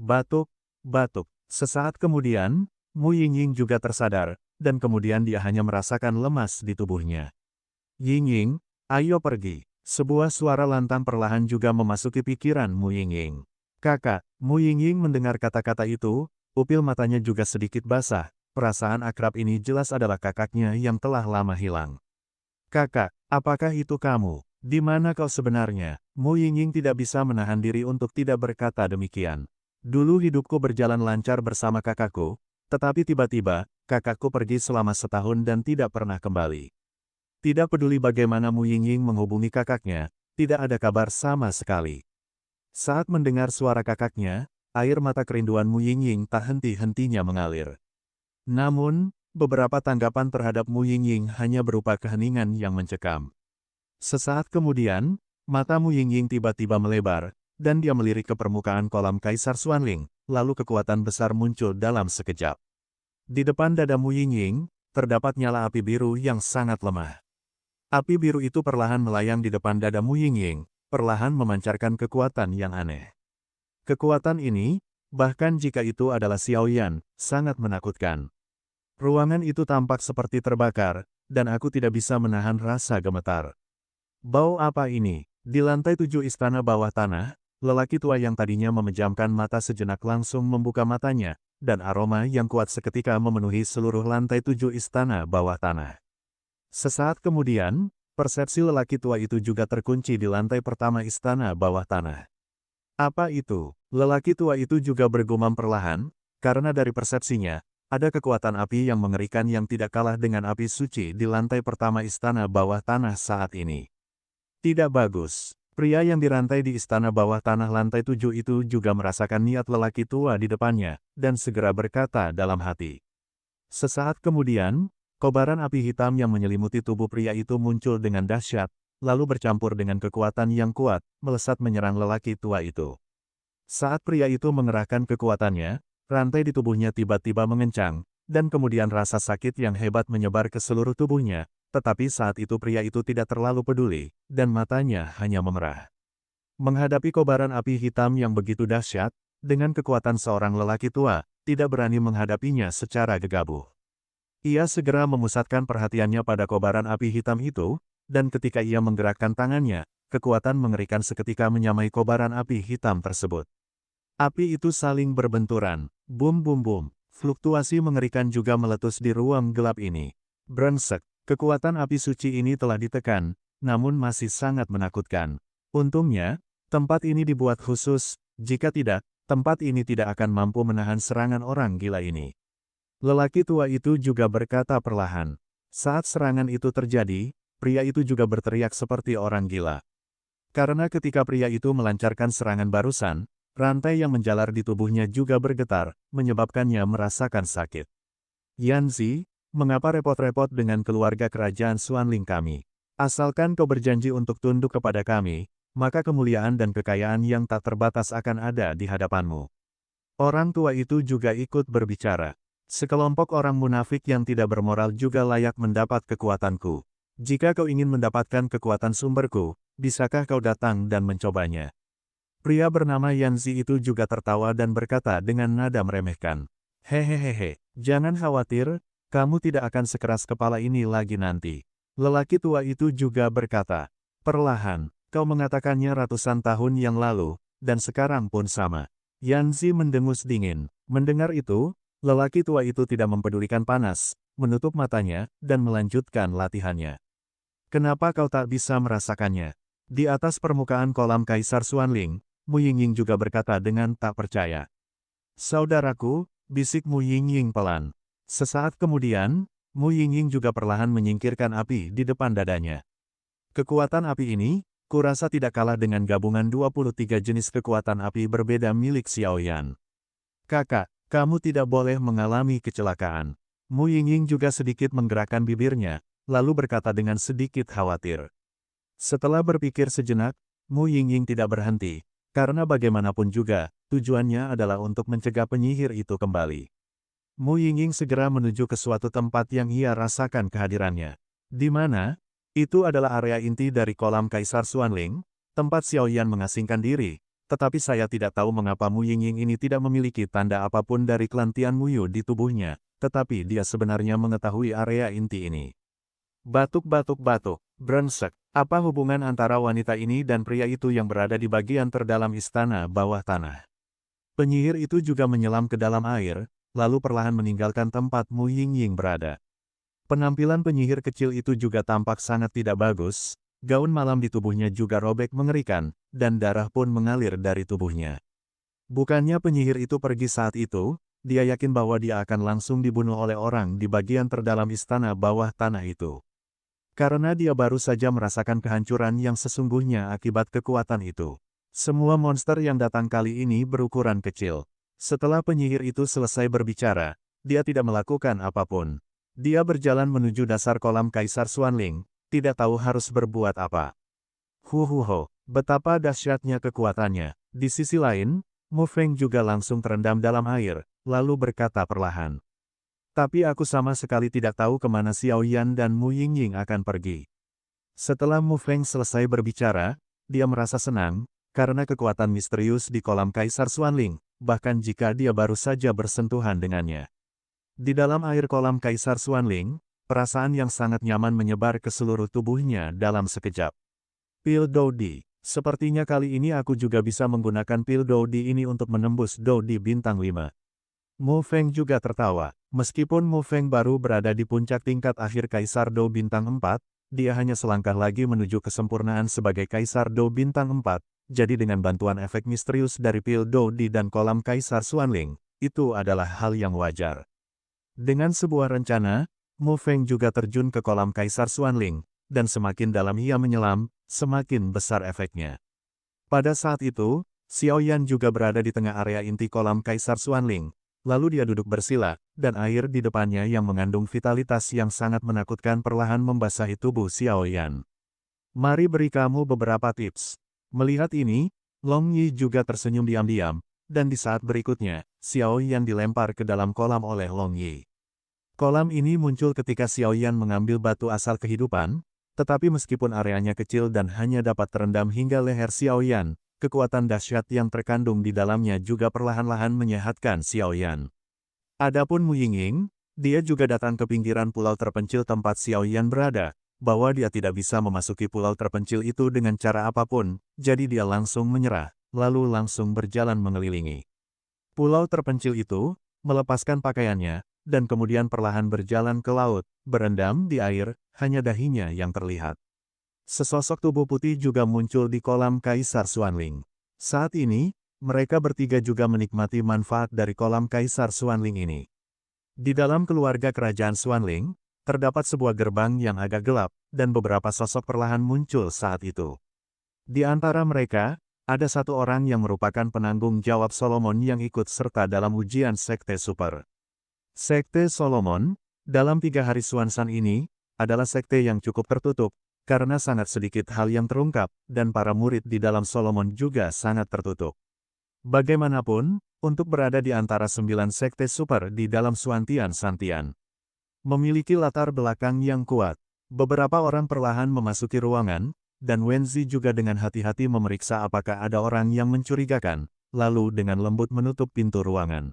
Batuk, batuk. Sesaat kemudian, Mu Yingying juga tersadar, dan kemudian dia hanya merasakan lemas di tubuhnya. Yingying, ayo pergi. Sebuah suara lantang perlahan juga memasuki pikiran Mu Yingying. Kakak, Mu Yingying mendengar kata-kata itu, pupil matanya juga sedikit basah. Perasaan akrab ini jelas adalah kakaknya yang telah lama hilang. Kakak, apakah itu kamu? Di mana kau sebenarnya? Mu Yingying tidak bisa menahan diri untuk tidak berkata demikian. Dulu hidupku berjalan lancar bersama kakakku, tetapi tiba-tiba, kakakku pergi selama setahun dan tidak pernah kembali. Tidak peduli bagaimana Mu Yingying menghubungi kakaknya, tidak ada kabar sama sekali. Saat mendengar suara kakaknya, air mata kerinduan Mu Yingying tak henti-hentinya mengalir. Namun, beberapa tanggapan terhadap Mu Yingying hanya berupa keheningan yang mencekam. Sesaat kemudian, mata Mu Yingying tiba-tiba melebar, dan dia melirik ke permukaan kolam Kaisar Xuanling, lalu kekuatan besar muncul dalam sekejap. Di depan dada Mu Yingying, terdapat nyala api biru yang sangat lemah. Api biru itu perlahan melayang di depan dada Mu Yingying, perlahan memancarkan kekuatan yang aneh. Kekuatan ini, bahkan jika itu adalah Xiaoyan, sangat menakutkan. Ruangan itu tampak seperti terbakar, dan aku tidak bisa menahan rasa gemetar. Bau apa ini? Di lantai 7 istana bawah tanah, lelaki tua yang tadinya memejamkan mata sejenak langsung membuka matanya, dan aroma yang kuat seketika memenuhi seluruh lantai 7 istana bawah tanah. Sesaat kemudian, persepsi lelaki tua itu juga terkunci di lantai pertama istana bawah tanah. Apa itu? Lelaki tua itu juga bergumam perlahan, karena dari persepsinya, ada kekuatan api yang mengerikan yang tidak kalah dengan api suci di lantai pertama istana bawah tanah saat ini. Tidak bagus. Pria yang dirantai di istana bawah tanah lantai 7 itu juga merasakan niat lelaki tua di depannya, dan segera berkata dalam hati. Sesaat kemudian, kobaran api hitam yang menyelimuti tubuh pria itu muncul dengan dahsyat, lalu bercampur dengan kekuatan yang kuat, melesat menyerang lelaki tua itu. Saat pria itu mengerahkan kekuatannya, rantai di tubuhnya tiba-tiba mengencang, dan kemudian rasa sakit yang hebat menyebar ke seluruh tubuhnya. Tetapi saat itu pria itu tidak terlalu peduli, dan matanya hanya memerah. Menghadapi kobaran api hitam yang begitu dahsyat, dengan kekuatan seorang lelaki tua, tidak berani menghadapinya secara gegabah. Ia segera memusatkan perhatiannya pada kobaran api hitam itu, dan ketika ia menggerakkan tangannya, kekuatan mengerikan seketika menyamai kobaran api hitam tersebut. Api itu saling berbenturan, bum bum bum, fluktuasi mengerikan juga meletus di ruang gelap ini. Brengsek. Kekuatan api suci ini telah ditekan, namun masih sangat menakutkan. Untungnya, tempat ini dibuat khusus, jika tidak, tempat ini tidak akan mampu menahan serangan orang gila ini. Lelaki tua itu juga berkata perlahan. Saat serangan itu terjadi, pria itu juga berteriak seperti orang gila. Karena ketika pria itu melancarkan serangan barusan, rantai yang menjalar di tubuhnya juga bergetar, menyebabkannya merasakan sakit. Yanzi, mengapa repot-repot dengan keluarga kerajaan Xuanling kami? Asalkan kau berjanji untuk tunduk kepada kami, maka kemuliaan dan kekayaan yang tak terbatas akan ada di hadapanmu. Orang tua itu juga ikut berbicara. Sekelompok orang munafik yang tidak bermoral juga layak mendapat kekuatanku. Jika kau ingin mendapatkan kekuatan sumberku, bisakah kau datang dan mencobanya? Pria bernama Yanzi itu juga tertawa dan berkata dengan nada meremehkan. Hehehehe, jangan khawatir, kamu tidak akan sekeras kepala ini lagi nanti. Lelaki tua itu juga berkata, perlahan, kau mengatakannya ratusan tahun yang lalu, dan sekarang pun sama. Yanzi mendengus dingin. Mendengar itu, lelaki tua itu tidak mempedulikan panas, menutup matanya, dan melanjutkan latihannya. Kenapa kau tak bisa merasakannya? Di atas permukaan kolam Kaisar Xuanling, Mu Yingying juga berkata dengan tak percaya. Saudaraku, bisik Mu Yingying pelan. Sesaat kemudian, Mu Yingying juga perlahan menyingkirkan api di depan dadanya. Kekuatan api ini, kurasa tidak kalah dengan gabungan 23 jenis kekuatan api berbeda milik Xiaoyan. Kakak, kamu tidak boleh mengalami kecelakaan. Mu Yingying juga sedikit menggerakkan bibirnya, lalu berkata dengan sedikit khawatir. Setelah berpikir sejenak, Mu Yingying tidak berhenti, karena bagaimanapun juga, tujuannya adalah untuk mencegah penyihir itu kembali. Mu Yingying segera menuju ke suatu tempat yang ia rasakan kehadirannya. Di mana? Itu adalah area inti dari kolam Kaisar Xuanling, tempat Xiaoyan mengasingkan diri, tetapi saya tidak tahu mengapa Mu Yingying ini tidak memiliki tanda apapun dari klan Tian Muyu di tubuhnya, tetapi dia sebenarnya mengetahui area inti ini. Batuk-batuk-batuk, brengsek. Apa hubungan antara wanita ini dan pria itu yang berada di bagian terdalam istana bawah tanah? Penyihir itu juga menyelam ke dalam air, lalu perlahan meninggalkan tempat Mu Yingying berada. Penampilan penyihir kecil itu juga tampak sangat tidak bagus, gaun malam di tubuhnya juga robek mengerikan, dan darah pun mengalir dari tubuhnya. Bukannya penyihir itu pergi saat itu, dia yakin bahwa dia akan langsung dibunuh oleh orang di bagian terdalam istana bawah tanah itu. Karena dia baru saja merasakan kehancuran yang sesungguhnya akibat kekuatan itu. Semua monster yang datang kali ini berukuran kecil. Setelah penyihir itu selesai berbicara, dia tidak melakukan apapun. Dia berjalan menuju dasar kolam Kaisar Xuanling, tidak tahu harus berbuat apa. Betapa dahsyatnya kekuatannya. Di sisi lain, Mu Feng juga langsung terendam dalam air, lalu berkata perlahan. Tapi aku sama sekali tidak tahu kemana Xiao Yan dan Mu Yingying akan pergi. Setelah Mu Feng selesai berbicara, dia merasa senang, karena kekuatan misterius di kolam Kaisar Xuanling, bahkan jika dia baru saja bersentuhan dengannya. Di dalam air kolam Kaisar Xuanling, perasaan yang sangat nyaman menyebar ke seluruh tubuhnya dalam sekejap. Pil Doudi. Sepertinya kali ini aku juga bisa menggunakan pil Doudi ini untuk menembus Doudi bintang 5. Mu Feng juga tertawa. Meskipun Mu Feng baru berada di puncak tingkat akhir Kaisar Dou bintang 4, dia hanya selangkah lagi menuju kesempurnaan sebagai Kaisar Dou bintang 4, jadi dengan bantuan efek misterius dari pil Doudi dan kolam Kaisar Xuanling, itu adalah hal yang wajar. Dengan sebuah rencana, Mu Feng juga terjun ke kolam Kaisar Xuanling, dan semakin dalam ia menyelam, semakin besar efeknya. Pada saat itu, Xiao Yan juga berada di tengah area inti kolam Kaisar Xuanling, lalu dia duduk bersila, dan air di depannya yang mengandung vitalitas yang sangat menakutkan perlahan membasahi tubuh Xiao Yan. Mari beri kamu beberapa tips. Melihat ini, Long Yi juga tersenyum diam-diam, dan di saat berikutnya, Xiao Yan dilempar ke dalam kolam oleh Long Yi. Kolam ini muncul ketika Xiao Yan mengambil batu asal kehidupan, tetapi meskipun areanya kecil dan hanya dapat terendam hingga leher Xiao Yan, kekuatan dahsyat yang terkandung di dalamnya juga perlahan-lahan menyehatkan Xiao Yan. Adapun Mu Yingying, dia juga datang ke pinggiran pulau terpencil tempat Xiao Yan berada, bahwa dia tidak bisa memasuki pulau terpencil itu dengan cara apapun, jadi dia langsung menyerah, lalu langsung berjalan mengelilingi pulau terpencil itu, melepaskan pakaiannya, dan kemudian perlahan berjalan ke laut, berendam di air, hanya dahinya yang terlihat. Sesosok tubuh putih juga muncul di kolam Kaisar Xuanling. Saat ini, mereka bertiga juga menikmati manfaat dari kolam Kaisar Xuanling ini. Di dalam keluarga kerajaan Xuanling, terdapat sebuah gerbang yang agak gelap, dan beberapa sosok perlahan muncul saat itu. Di antara mereka, ada satu orang yang merupakan penanggung jawab Solomon yang ikut serta dalam ujian Sekte Super. Sekte Solomon, dalam 3 hari Xuanzan ini, adalah sekte yang cukup tertutup, karena sangat sedikit hal yang terungkap, dan para murid di dalam Solomon juga sangat tertutup. Bagaimanapun, untuk berada di antara 9 sekte super di dalam Xuantian Santian, memiliki latar belakang yang kuat. Beberapa orang perlahan memasuki ruangan, dan Wenzi juga dengan hati-hati memeriksa apakah ada orang yang mencurigakan, lalu dengan lembut menutup pintu ruangan.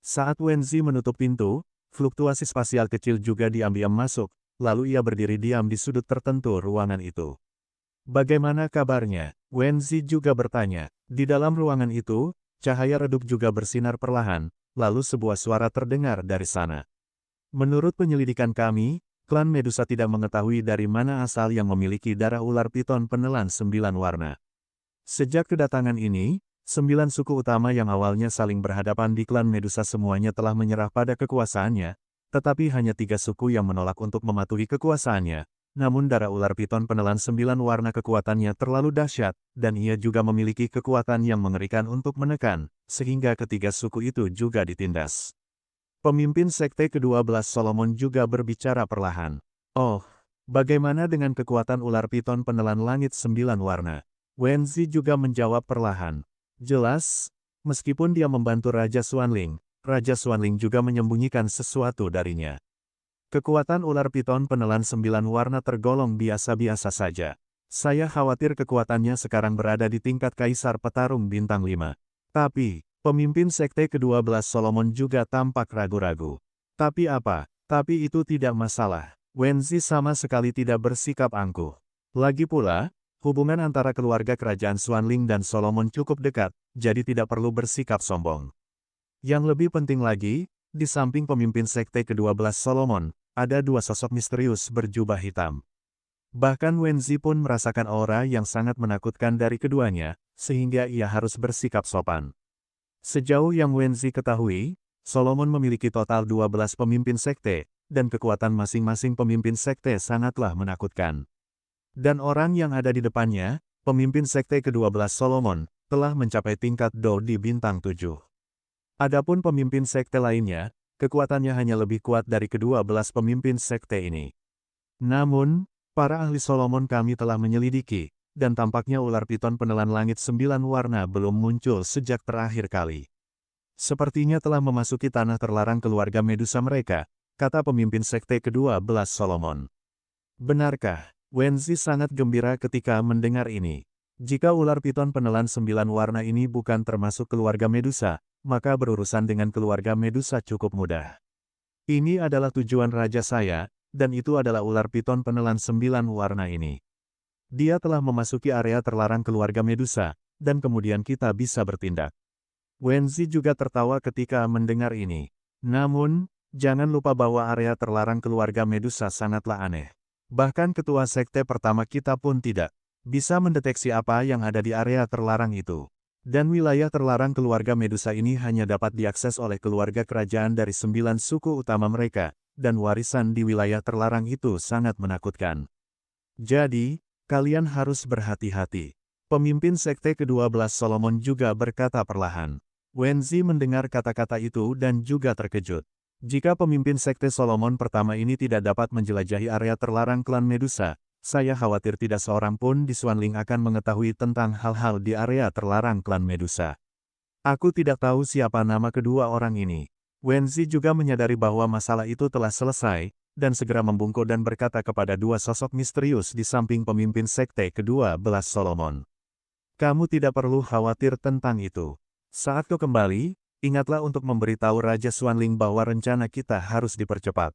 Saat Wenzi menutup pintu, fluktuasi spasial kecil juga diam-diam masuk, lalu ia berdiri diam di sudut tertentu ruangan itu. Bagaimana kabarnya? Wenzi juga bertanya. Di dalam ruangan itu, cahaya redup juga bersinar perlahan, lalu sebuah suara terdengar dari sana. Menurut penyelidikan kami, klan Medusa tidak mengetahui dari mana asal yang memiliki darah ular piton penelan 9 warna. Sejak kedatangan ini, 9 suku utama yang awalnya saling berhadapan di klan Medusa semuanya telah menyerah pada kekuasaannya, tetapi hanya 3 suku yang menolak untuk mematuhi kekuasaannya. Namun darah ular piton penelan 9 warna kekuatannya terlalu dahsyat, dan ia juga memiliki kekuatan yang mengerikan untuk menekan, sehingga ketiga suku itu juga ditindas. Pemimpin sekte ke-12 Solomon juga berbicara perlahan. Oh, bagaimana dengan kekuatan ular piton penelan langit 9 warna? Wenzi juga menjawab perlahan. Jelas, meskipun dia membantu Raja Xuanling juga menyembunyikan sesuatu darinya. Kekuatan ular piton penelan 9 warna tergolong biasa-biasa saja. Saya khawatir kekuatannya sekarang berada di tingkat Kaisar Petarung Bintang 5. Tapi, pemimpin Sekte ke-12 Solomon juga tampak ragu-ragu. Tapi apa? Tapi itu tidak masalah. Wenzi sama sekali tidak bersikap angkuh. Lagi pula, hubungan antara keluarga kerajaan Xuanling dan Solomon cukup dekat, jadi tidak perlu bersikap sombong. Yang lebih penting lagi, di samping pemimpin Sekte ke-12 Solomon, ada dua sosok misterius berjubah hitam. Bahkan Wenzi pun merasakan aura yang sangat menakutkan dari keduanya, sehingga ia harus bersikap sopan. Sejauh yang Wenzi ketahui, Solomon memiliki total 12 pemimpin sekte, dan kekuatan masing-masing pemimpin sekte sangatlah menakutkan. Dan orang yang ada di depannya, pemimpin sekte ke-12 Solomon, telah mencapai tingkat Do di bintang 7. Adapun pemimpin sekte lainnya, kekuatannya hanya lebih kuat dari ke-12 pemimpin sekte ini. Namun, para ahli Solomon kami telah menyelidiki, dan tampaknya ular piton penelan langit 9 warna belum muncul sejak terakhir kali. Sepertinya telah memasuki tanah terlarang keluarga Medusa mereka, kata pemimpin sekte ke-12 Solomon. Benarkah? Wenzi sangat gembira ketika mendengar ini. Jika ular piton penelan 9 warna ini bukan termasuk keluarga Medusa, maka berurusan dengan keluarga Medusa cukup mudah. Ini adalah tujuan raja saya, dan itu adalah ular piton penelan 9 warna ini. Dia telah memasuki area terlarang keluarga Medusa, dan kemudian kita bisa bertindak. Wenzi juga tertawa ketika mendengar ini. Namun, jangan lupa bahwa area terlarang keluarga Medusa sangatlah aneh. Bahkan ketua sekte pertama kita pun tidak bisa mendeteksi apa yang ada di area terlarang itu. Dan wilayah terlarang keluarga Medusa ini hanya dapat diakses oleh keluarga kerajaan dari 9 suku utama mereka, dan warisan di wilayah terlarang itu sangat menakutkan. Jadi, kalian harus berhati-hati. Pemimpin sekte ke-12 Solomon juga berkata perlahan. Wenzi mendengar kata-kata itu dan juga terkejut. Jika pemimpin sekte Solomon pertama ini tidak dapat menjelajahi area terlarang klan Medusa, saya khawatir tidak seorang pun di Xuanling akan mengetahui tentang hal-hal di area terlarang klan Medusa. Aku tidak tahu siapa nama kedua orang ini. Wenzi juga menyadari bahwa masalah itu telah selesai, dan segera membungkuk dan berkata kepada dua sosok misterius di samping pemimpin sekte ke-12 Solomon. Kamu tidak perlu khawatir tentang itu. Saat kau kembali, ingatlah untuk memberitahu Raja Xuanling bahwa rencana kita harus dipercepat.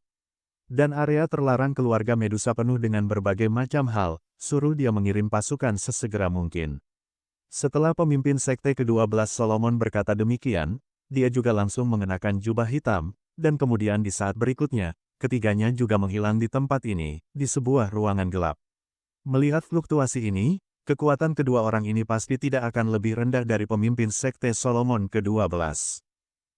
Dan area terlarang keluarga Medusa penuh dengan berbagai macam hal, suruh dia mengirim pasukan sesegera mungkin. Setelah pemimpin sekte ke-12 Solomon berkata demikian, dia juga langsung mengenakan jubah hitam, dan kemudian di saat berikutnya, ketiganya juga menghilang di tempat ini, di sebuah ruangan gelap. Melihat fluktuasi ini, kekuatan kedua orang ini pasti tidak akan lebih rendah dari pemimpin sekte Solomon ke-12.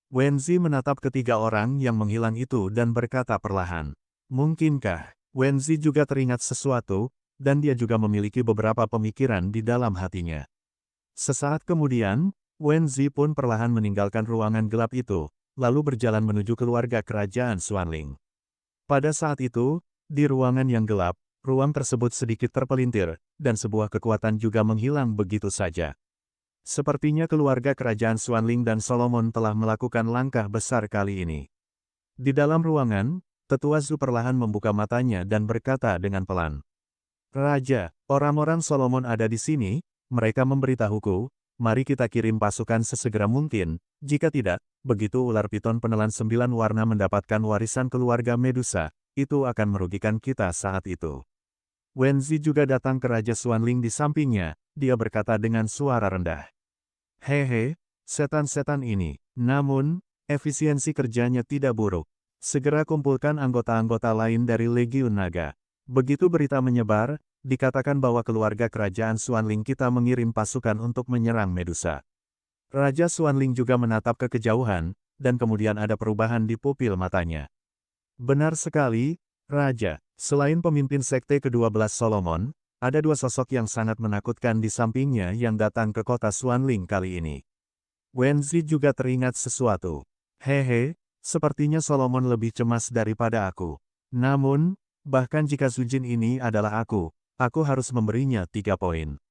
Wenzi menatap ketiga orang yang menghilang itu dan berkata perlahan. Mungkinkah? Wenzi juga teringat sesuatu, dan dia juga memiliki beberapa pemikiran di dalam hatinya. Sesaat kemudian, Wenzi pun perlahan meninggalkan ruangan gelap itu, lalu berjalan menuju keluarga kerajaan Xuanling. Pada saat itu, di ruangan yang gelap, ruang tersebut sedikit terpelintir, dan sebuah kekuatan juga menghilang begitu saja. Sepertinya keluarga kerajaan Xuanling dan Solomon telah melakukan langkah besar kali ini. Di dalam ruangan, Tetua Zhu perlahan membuka matanya dan berkata dengan pelan. Raja, orang-orang Solomon ada di sini, mereka memberitahuku, mari kita kirim pasukan sesegera mungkin, jika tidak, begitu ular piton penelan 9 warna mendapatkan warisan keluarga Medusa, itu akan merugikan kita saat itu. Wenzi juga datang ke Raja Xuanling di sampingnya, dia berkata dengan suara rendah. Hehe, setan-setan ini, namun, efisiensi kerjanya tidak buruk. Segera kumpulkan anggota-anggota lain dari Legiun Naga. Begitu berita menyebar, dikatakan bahwa keluarga kerajaan Xuanling kita mengirim pasukan untuk menyerang Medusa. Raja Xuanling juga menatap ke kejauhan, dan kemudian ada perubahan di pupil matanya. Benar sekali, Raja. Selain pemimpin sekte ke-12 Solomon, ada dua sosok yang sangat menakutkan di sampingnya yang datang ke kota Xuanling kali ini. Wenzi juga teringat sesuatu. Hehe, sepertinya Solomon lebih cemas daripada aku. Namun, bahkan jika Zujin ini adalah aku harus memberinya 3 poin.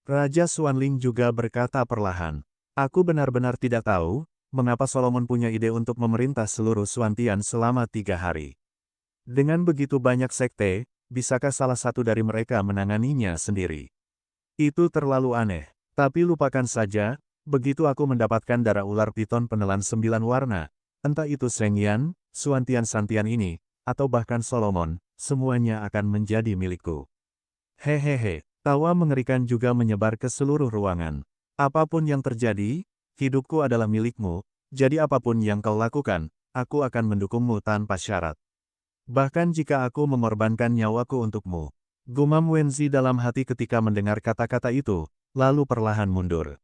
Raja Xuanling juga berkata perlahan. Aku benar-benar tidak tahu, mengapa Solomon punya ide untuk memerintah seluruh Xuantian selama 3 hari. Dengan begitu banyak sekte, bisakah salah satu dari mereka menanganinya sendiri? Itu terlalu aneh. Tapi lupakan saja, begitu aku mendapatkan darah ular piton penelan 9 warna, entah itu Seng Yan, Suantian Santian ini, atau bahkan Solomon, semuanya akan menjadi milikku. Hehehe, tawa mengerikan juga menyebar ke seluruh ruangan. Apapun yang terjadi, hidupku adalah milikmu, jadi apapun yang kau lakukan, aku akan mendukungmu tanpa syarat. Bahkan jika aku mengorbankan nyawaku untukmu. Gumam Wenzi dalam hati ketika mendengar kata-kata itu, lalu perlahan mundur.